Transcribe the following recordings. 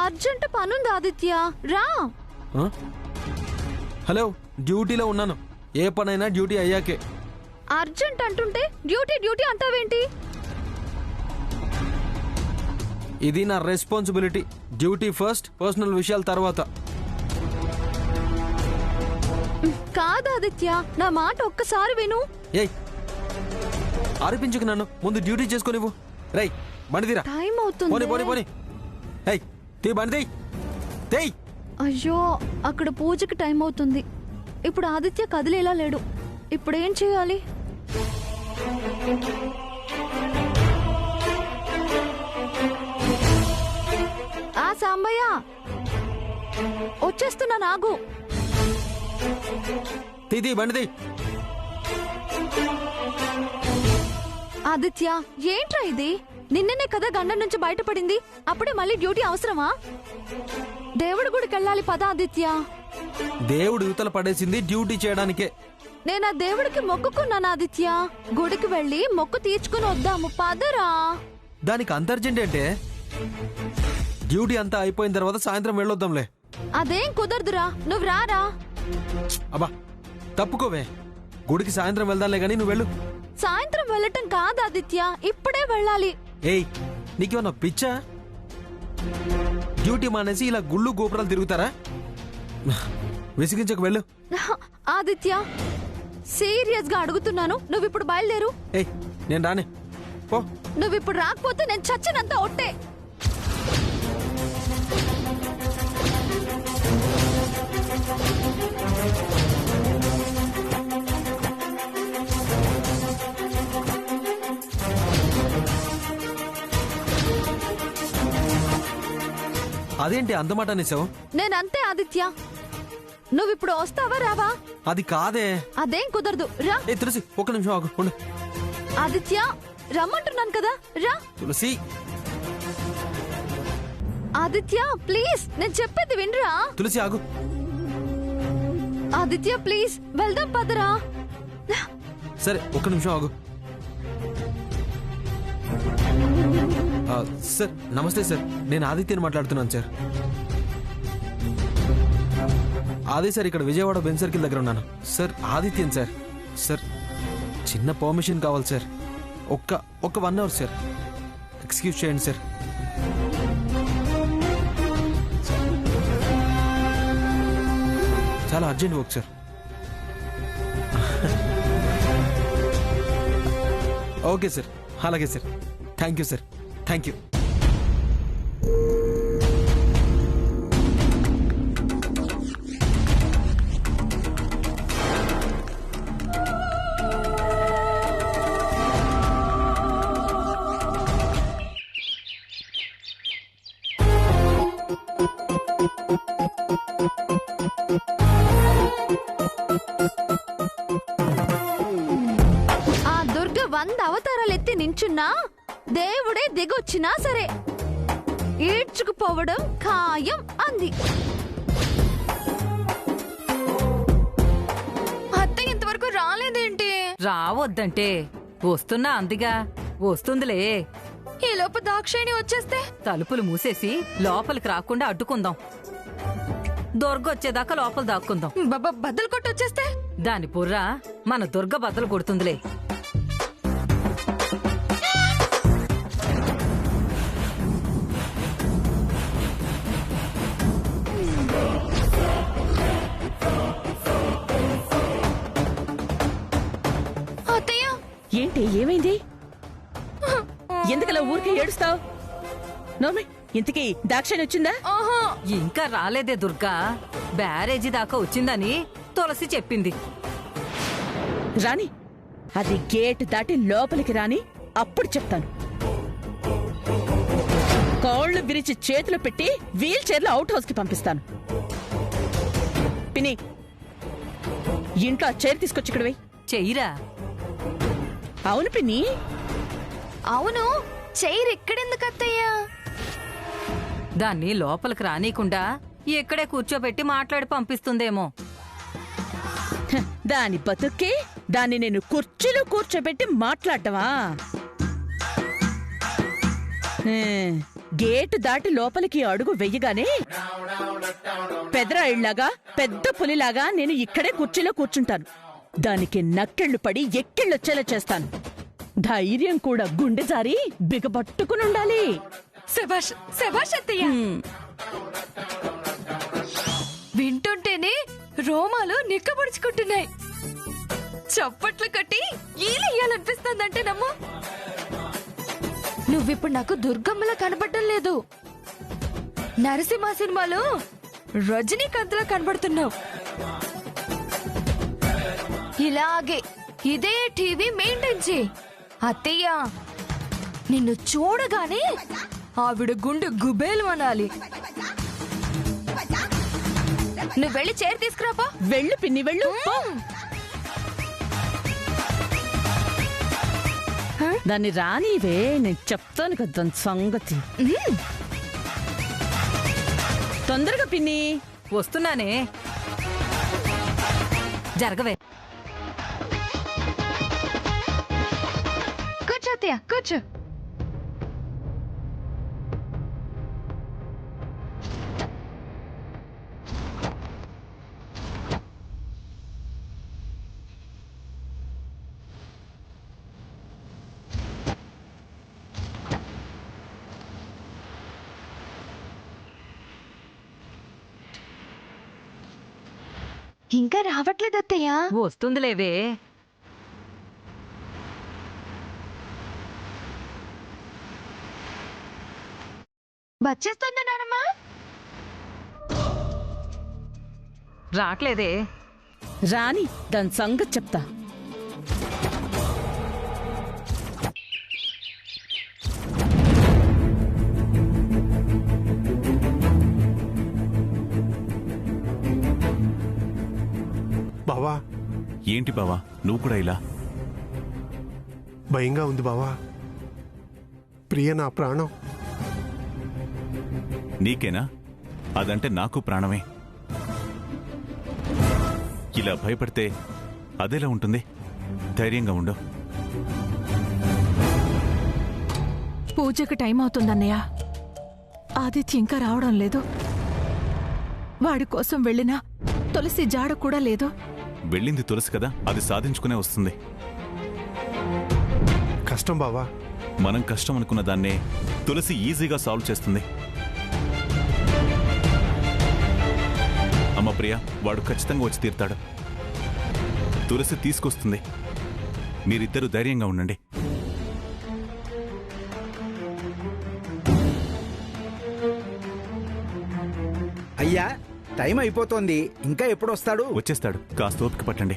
Urgent పనుంది ఆదిత్య, రా. Hello, డ్యూటీలో ఉన్నాను. ఏ పనైనా డ్యూటీ అయ్యాకే. అర్జెంట్ అంటుంటే డ్యూటీ డ్యూటీ అంటావేంటి? ఇది నా రెస్పాన్సిబిలిటీ. డ్యూటీ ఫస్ట్, పర్సనల్ విషయాల తర్వాత. కాదు ఆదిత్య, నా మాట ఒక్కసారి విను. ఏయ్, ఆరిపించుకు నన్ను. ముందు డ్యూటీ చేసుకోనివ్వు. రై, బండిదిరా. టైం పోనీ అవుతుంది. పోనీ పోనీ. ఏయ్, తీ బండి తెయ్. అయ్యో, అక్కడ పూజకి టైం అవుతుంది. ఇప్పుడు ఆదిత్య కదిలేలా లేడు. ఇప్పుడేం చేయాలి? ఆ సాంబయ్య, వచ్చేస్తున్నా, నాగు. తీ బండిది. ఆదిత్య, ఏంట్రా ఇది? నిన్ననే కదా గండం నుంచి బయటపడింది, అప్పుడే మళ్ళీ డ్యూటీ అవసరమా? దేవుడి గుడికి వెళ్ళాలి, పద ఆదిత్య. దేవుడు యువతల పడేసింది డ్యూటీ చేయడానికే. నేను ఆ దేవుడికి మొక్కుకున్నాను ఆదిత్య. గుడికి వెళ్ళి మొక్కు తీర్చుకుని వద్దాము, పదరా. దానికి అంత అర్జెంట్ అంటే? డ్యూటీ అంతా అయిపోయిన తర్వాత సాయంత్రం వెళ్ళొద్దాంలే. అదేం కుదరదురా, నువ్వు రారా. అబ్బా, తప్పుకోవే. గుడికి సాయంత్రం వెళ్దాంలే గానీ నువ్వు వెళ్ళు. సాయంత్రం వెళ్ళటం కాదు ఆదిత్య, ఇప్పుడే వెళ్ళాలి. ఏయ్, నీకేమన్నా పిచ్చా? డ్యూటీ మానేసి ఇలా గుళ్ళు గోపురాలు తిరుగుతారా? విసిగించకు, వెళ్ళు. ఆదిత్య, సీరియస్ గా అడుగుతున్నాను, నువ్విప్పుడు బయలుదేరు. ఏయ్, నేను రానే, పో. నువ్విప్పుడు రాకపోతే నేను చచ్చినంత ఒట్టే. అదేంటి అంతమాట అనేసావు? నేనంతే ఆదిత్య. నువ్విప్పుడు వస్తావా రావా? అది కాదే. అదేం కుదరదు, రా. ఏ తులసి, ఒక్క నిమిషం ఆగు, ఉండు. ఆదిత్య, రమ్మంటున్నాను కదా, రా. తులసి. ఆదిత్య ప్లీజ్, నేను చెప్పేది వినరా. తులసి ఆగు. ఆదిత్య ప్లీజ్, వెళ్దాం పదరా. సరే, ఒక్క నిమిషం ఆగు. సార్ నమస్తే సార్, నేను ఆదిత్యని మాట్లాడుతున్నాను సార్. అదే సార్, ఇక్కడ విజయవాడ బెన్ సర్కిల్ దగ్గర ఉన్నాను సార్. ఆదిత్యన్ సార్. సార్, చిన్న పర్మిషన్ కావాలి సార్. ఒక్క 1 అవర్ సార్. ఎక్స్క్యూజ్ చేయండి సార్. చాలా urgent work sir. Okay sir, అలాగే sir. Thank you sir, thank you. ఆ దుర్గ 100 అవతారాలు ఎత్తి నించున్నా, దేవుడే దిగొచ్చినా సరే ఈడ్చుకుపోవడం ఖాయం అంది. అత్తయ్య ఇంతవరకు రాలేదేంటి? రావద్దంటే వస్తున్నా అందిగా. వస్తుందిలే. ఈ లోపు దాక్షాయిని వచ్చేస్తే? తలుపులు మూసేసి లోపలికి రాకుండా అడ్డుకుందాం. దుర్గొచ్చేదాకా లోపల దాక్కుందాం. బద్దలు కొట్టొచ్చేస్తే? దాని బుర్ర మన దుర్గ బద్దలు కొడుతుందిలే. ఏంటి, ఏమైంది? ఎందుకలా ఊరికి ఏడుస్తావు? నోర్మై, ఇంతకీ దాక్షాయణి వచ్చిందా? ఇంకా రాలేదే దుర్గా. బ్యారేజీ దాకా వచ్చిందని తులసి చెప్పింది. రాని, అది గేట్ దాటి లోపలికి రాని, అప్పుడు చెప్తాను. కాళ్ళు విరిచి చేతులు పెట్టి వీల్ చైర్లో అవుట్ హౌస్ కి పంపిస్తాను. పిని, ఇంట్లో ఆ చైర్ తీసుకొచ్చి ఇక్కడ వెయ్యి. చెయ్యిరా. అవును పిన్ని. అవును, చైర్ ఎక్కడెందుకు అత్తయ్యా? దాన్ని లోపలికి రానీకుండా ఇక్కడే కూర్చోబెట్టి మాట్లాడి పంపిస్తుందేమో. దాని బతుక్కి దాన్ని నేను కుర్చీలో కూర్చోబెట్టి మాట్లాడటమా? గేటు దాటి లోపలికి అడుగు వెయ్యగానే పెదరాయిళ్లాగా పెద్ద పులిలాగా నేను ఇక్కడే కుర్చీలో కూర్చుంటాను. దానికి నక్కెళ్లు పడి ఎక్కిళ్ళొచ్చేలా చేస్తాను. ధైర్యం కూడా గుండె జారి బిగబట్టుకునుండాలి. శభాష్ శభాష్ అత్తయ్య. వింటుంటేనే రోమాలు నిక్కబడుచుకుంటున్నాయి. చప్పట్లు కట్టి ఈలెయ్యాలనిపిస్తుందంటే నమ్ము. నువ్విప్పుడు నాకు దుర్గమ్మలా కనబడటం లేదు, నరసింహ సినిమాలో రజనీకాంత్లా కనబడుతున్నావు. ఇలాగే ఇదే టీవీ మెయింటైన్ చేయి అత్తయ్య. నిన్ను చూడగానే ఆవిడ గుండె గుబేలు అనాలి. నువ్వు వెళ్ళి చైర్ తీసుకురాపా. వెళ్ళు పిన్ని వెళ్ళు. దాన్ని రానివే, నేను చెప్తాను కదా దాని సంగతి. తొందరగా పిన్ని. వస్తున్నానే, జరగవే. కూర్చో అత్తయ్య కూర్చో. ఇంకా రావట్లేదు అత్తయ్య. వస్తుందిలేవే. వచ్చేస్తుందా నానమ్మా? రాట్లేదే. రాని దాని సంగతి చెప్తా. బావా, ఏంటి బావా నువ్వు కూడా ఇలా? భయంగా ఉంది బావా. ప్రియ నా ప్రాణం. నీకేనా? అదంటే నాకు ప్రాణమే. ఇలా భయపడితే అదేలా ఉంటుంది? ధైర్యంగా ఉండు. పూజకి టైం అవుతుందన్నయ్య. ఆదిత్య ఇంకా రావడం లేదు. వాడి కోసం వెళ్ళినా తులసి జాడ కూడా లేదు. వెళ్ళింది తులసి కదా, అది సాధించుకునే వస్తుంది. కష్టం బావా. మనం కష్టం అనుకున్న దాన్నే తులసి ఈజీగా సాల్వ్ చేస్తుంది. అమ్మ ప్రియ, వాడు ఖచ్చితంగా వచ్చి తీరుతాడు. తులసి తీసుకొస్తుంది. మీరిద్దరూ ధైర్యంగా ఉండండి. అయ్యా, టైం అయిపోతోంది. ఇంకా ఎప్పుడొస్తాడు? వచ్చేస్తాడు, కాస్త ఓపిక పట్టండి.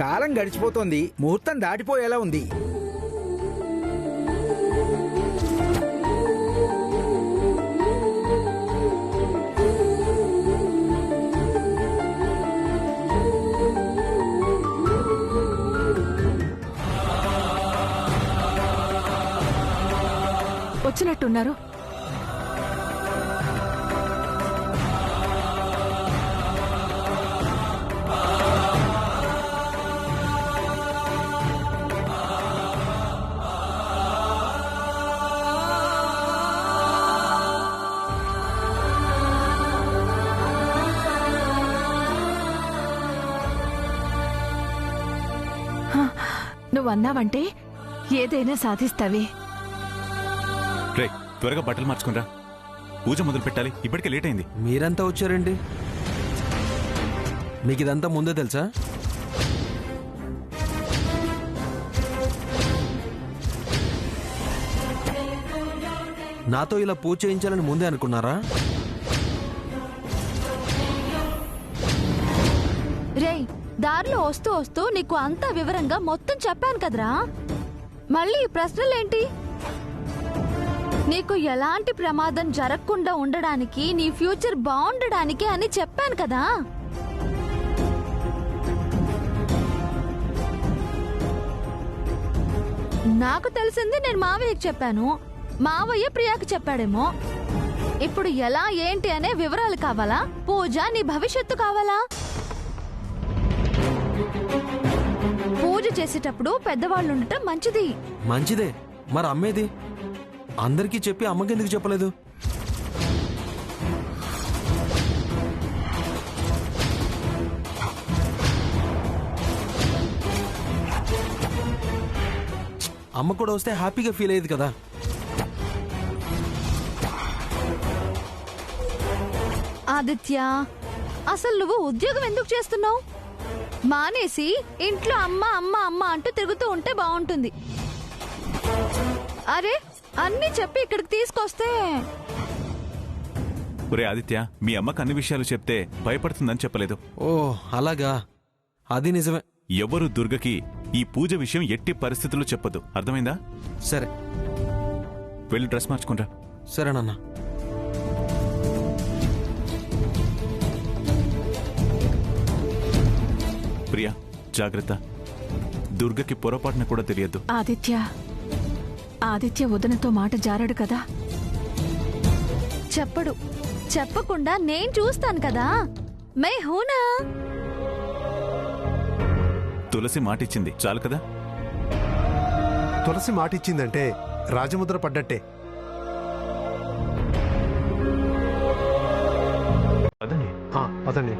కాలం గడిచిపోతోంది, ముహూర్తం దాటిపోయేలా ఉంది. వచ్చినట్టున్నారు. నువ్వన్నావంటే ఏదైనా సాధిస్తావే. రే, త్వరగా బట్టలు మార్చుకునిరా, పూజ మొదలు పెట్టాలి. ఇప్పటికే లేట్ అయింది. మీరంతా వచ్చారండి? మీకు ఇదంతా ముందే తెలుసా? నాతో ఇలా పూజ చేయించాలని ముందే అనుకున్నారా? రేయ్, దారిలో వస్తూ వస్తూ నీకు అంతా వివరంగా మొత్తం చెప్పాను కదరా. మళ్ళీ ఈ ప్రశ్నలేంటి? నీకు ఎలాంటి ప్రమాదం జరగకుండా ఉండడానికి, నీ ఫ్యూచర్ బాగుండడానికి అని చెప్పాను కదా. నాకు తెలిసింది నేను మావయ్యకి చెప్పాను, మావయ్య ప్రియాకి చెప్పాడేమో. ఇప్పుడు ఎలా ఏంటి అనే వివరాలు కావాలా? పూజ నీ భవిష్యత్తు కావాలా? పూజ చేసేటప్పుడు పెద్దవాళ్ళు ఉండటం మంచిది. మంచిదే. మరి అమ్మేది? అందరికీ చెప్పి అమ్మకెందుకు చెప్పలేదు? అమ్మ కూడా వస్తే హ్యాపీగా ఫీల్ అయ్యేది కదా. ఆదిత్య, అసలు నువ్వు ఉద్యోగం ఎందుకు చేస్తున్నావు? మానేసి ఇంట్లో అమ్మ అమ్మ అమ్మ అంటూ తిరుగుతూ ఉంటే బాగుంటుంది. అరే, అన్నీ చెప్పి ఇక్కడికి తీసుకొస్తే. ఒరే ఆదిత్య, మీ అమ్మకు అన్ని విషయాలు చెప్తే భయపడుతుందని చెప్పలేదు. ఓ అలాగా, అది నిజమే. ఎవరు దుర్గకి ఈ పూజ విషయం ఎట్టి పరిస్థితుల్లో చెప్పదు, అర్థమైందా? సరే వెళ్ళి డ్రెస్ మార్చుకుంటా. సరేనన్నా. ప్రియా, జాగ్రత్త. దుర్గకి పొరపాటున కూడా తెలియద్దు. ఆదిత్య వదనతో మాట జారాడు కదా. చెప్పడు. చెప్పకుండా నేను చూస్తాను కదా. మే హూనా. తులసి మాటిచ్చింది, చాలు కదా. తులసి మాటిచ్చిందంటే రాజముద్ర పడ్డట్టే. పదండి.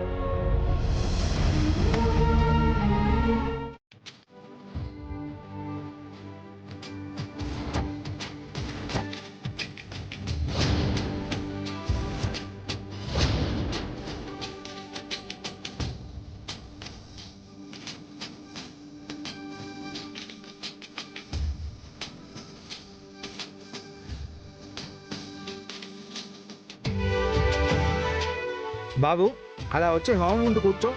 బాబు, అలా వచ్చి హోమం ముందు కూర్చో.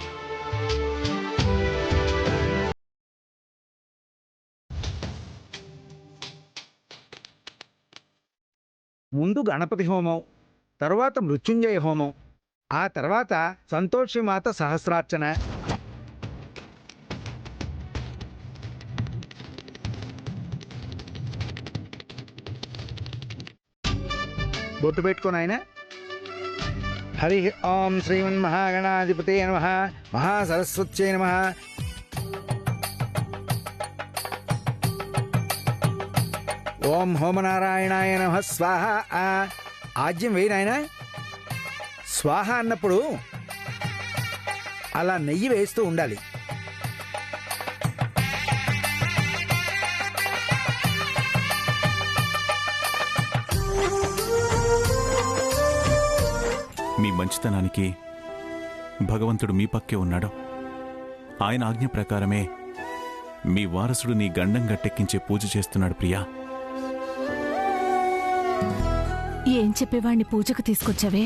ముందు గణపతి హోమం, తర్వాత మృత్యుంజయ హోమం, ఆ తర్వాత సంతోషిమాత సహస్రార్చన. బొట్టు పెట్టుకొని ఆయన హరి ఓం శ్రీమన్మహాగణాధిపతే నమః మహాసరస్వత్యై నమః. ఓం హోమనారాయణాయ నమః స్వాహ. ఆజ్యం వేయి నాయనా. స్వాహ అన్నప్పుడు అలా నెయ్యి వేస్తూ ఉండాలి. మీ మంచితనానికి భగవంతుడు మీ పక్కే ఉన్నాడు. ఆయన ఆజ్ఞ ప్రకారమే మీ వారసుడు నీ గండం గట్టెక్కించే పూజ చేస్తున్నాడు. ప్రియా, ఏం చెప్పేవాణ్ణి పూజకు తీసుకొచ్చావే?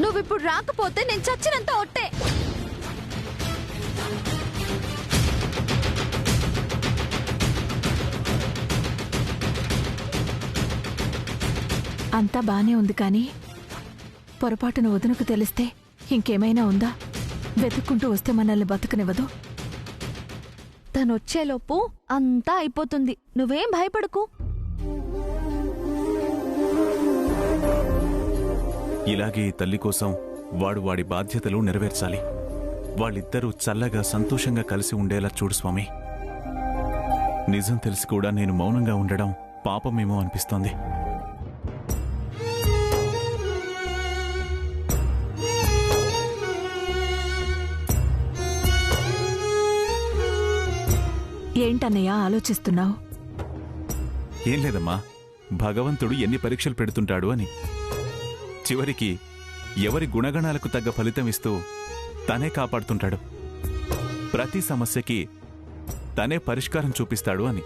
నువ్విప్పుడు రాకపోతే నేను చచ్చినంత ఒట్టే. అంతా బానే ఉంది కానీ పొరపాటున వదనకు తెలిస్తే ఇంకేమైనా ఉందా? వెతుక్కుంటూ వస్తే మనల్ని బతకనివ్వదు. తనొచ్చేలోపు అంతా అయిపోతుంది. నువ్వేం భయపడకు. ఇలాగే ఈ తల్లి కోసం వాడు వాడి బాధ్యతలు నెరవేర్చాలి. వాళ్ళిద్దరూ చల్లగా సంతోషంగా కలిసి ఉండేలా చూడు స్వామి. నిజం తెలిసి కూడా నేను మౌనంగా ఉండడం పాపమేమో అనిపిస్తోంది. ఏంటన్నయ్య ఆలోచిస్తున్నావు? ఏం లేదమ్మా, భగవంతుడు ఎన్ని పరీక్షలు పెడుతుంటాడు అని. చివరికి ఎవరి గుణగణాలకు తగ్గ ఫలితం ఇస్తూ తనే కాపాడుతుంటాడు. ప్రతి సమస్యకి తనే పరిష్కారం చూపిస్తాడు అని.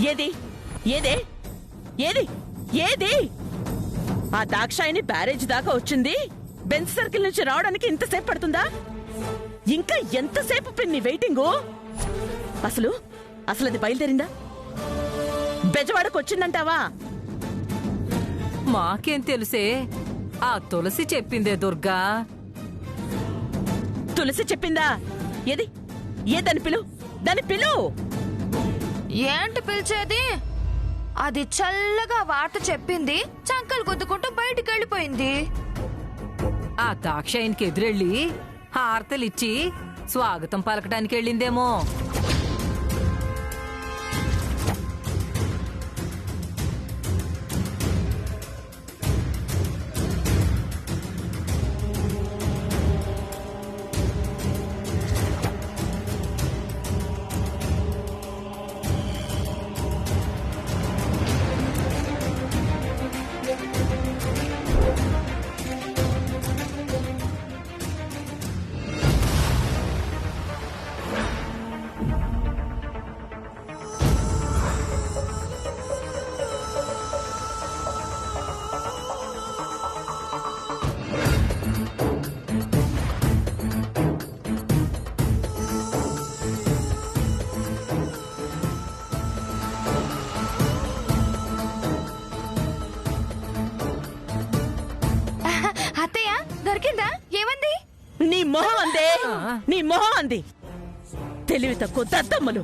ఏది ఏదే ఏది ఏది ఆ దాక్షాయిని బ్యారేజ్ దాకా వచ్చింది. బెంచ్ సర్కిల్ నుంచి రావడానికి ఇంతసేపు పడుతుందా? ఇంకా ఎంతసేపు పిన్ని వెయిటింగు? అసలు అది బయలుదేరిందా? బెజవాడకు వచ్చిందంటావా? మాకేం తెలుసే, ఆ తులసి చెప్పిందే దుర్గా. తులసి చెప్పిందా? ఏది దాని పిలు. ఏంటి పిలిచేది? అది చల్లగా వార్త చెప్పింది, చంకలు గుద్దుకుంటూ బయటికి వెళ్ళిపోయింది. ఆ దాక్షాయనికి ఎదురెళ్ళి హారతలిచ్చి స్వాగతం పలకటానికి వెళ్ళిందేమో. అత్తయ్య దొరికిందా? ఏమంది? నీ మొహం అంది. తెలివి తక్కువ దద్దమ్మలు.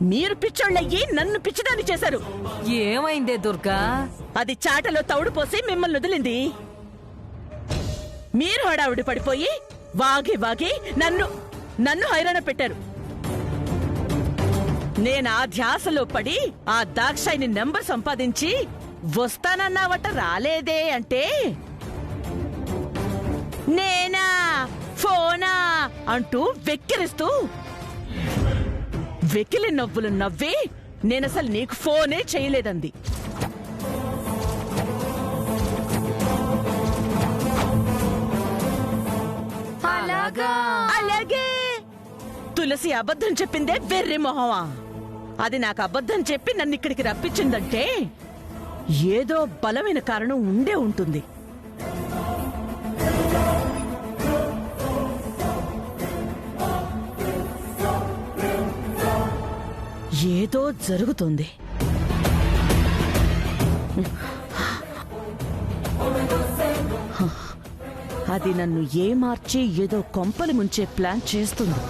మీరు పిచ్చోళ్ళయ్యి నన్ను పిచ్చిదాన్ని చేశారు. ఏమైందే దుర్గా? అది చాటలో తౌడు పోసి మిమ్మల్ని వదిలింది. మీరు హడావుడి పడిపోయి వాగి నన్ను హైరాణ పెట్టారు. నేను ఆ ధ్యాసలో పడి ఆ దాక్షాయిని నెంబర్ సంపాదించి వస్తానన్నావట, రాలేదే అంటే నేనా ఫోనా అంటూ వెక్కిరిస్తూ వెకిలి నవ్వులు నవ్వి నేనసలు నీకు ఫోనే చేయలేదంది. అలాగే తులసి అబద్ధం చెప్పిందే వెర్రి మొహమా. అది నాకు అబద్ధం చెప్పి నన్ను ఇక్కడికి రప్పించిందంటే ఏదో బలమైన కారణం ఉండే ఉంటుంది. ఏదో జరుగుతుంది. అది నన్ను ఏమార్చి ఏదో కొంపలి ముంచే ప్లాన్ చేస్తుంది.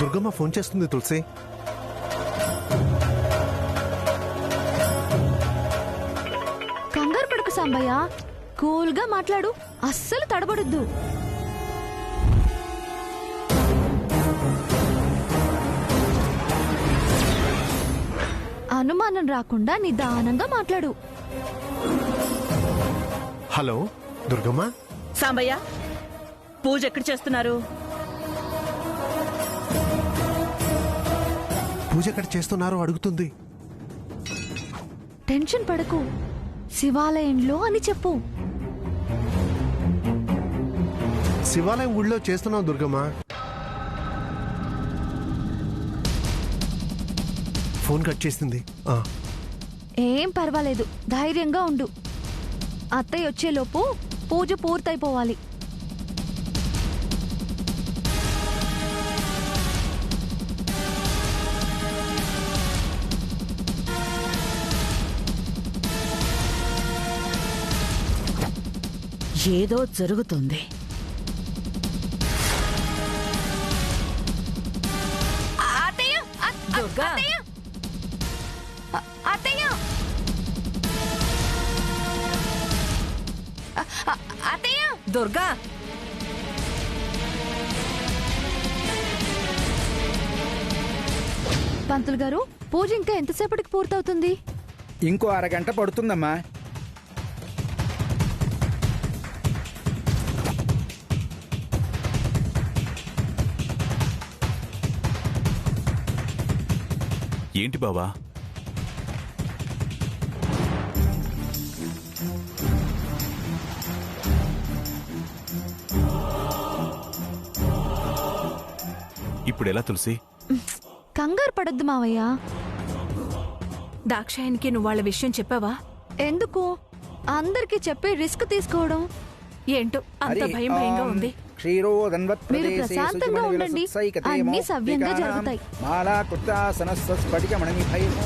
దుర్గమ్మ ఫోన్ చేస్తుంది తులసి. కంగారు పడకు సాంబయ్య, కూల్ గా మాట్లాడు, అస్సలు తడబడొద్దు. అనుమానం రాకుండా నిదానంగా మాట్లాడు. హలో దుర్గమ్మ. సాంబయ్య, పూజ ఎక్కడ చేస్తున్నారు? పూజ ఎక్కడ చేస్తున్నారో అడుగుతుంది. టెన్షన్ పడకు, శివాలయంలో అని చెప్పు. శివాలయం ఊళ్ళో చేస్తున్నావు దుర్గమ్మ. ఫోన్ కట్ చేసింది. ఏం పర్వాలేదు, ధైర్యంగా ఉండు. అత్తయ్య వచ్చేలోపు పూజ పూర్తయిపోవాలి. ఏదో జరుగుతుంది. దుర్గా, దుర్గా, పంతులు గారు, పూజ ఇంకా ఎంతసేపటికి పూర్తవుతుంది? ఇంకో అరగంట పడుతుందమ్మా. ఏంటి బావా? ఇప్పుడెలా తులసి? కంగారు పడొద్దు మావయ్య. దాక్షాయనికి నువ్వు వాళ్ళ విషయం చెప్పావా? ఎందుకు అందరికీ చెప్పి రిస్క్ తీసుకోవడం? ఏంటో అంత భయం భయంగా ఉంది. మీరు ప్రశాంతంగా ఉండండి, అన్నీ సవ్యంగా జరుగుతాయి. మాలా కృతాసనస్ఫటికమణి భయము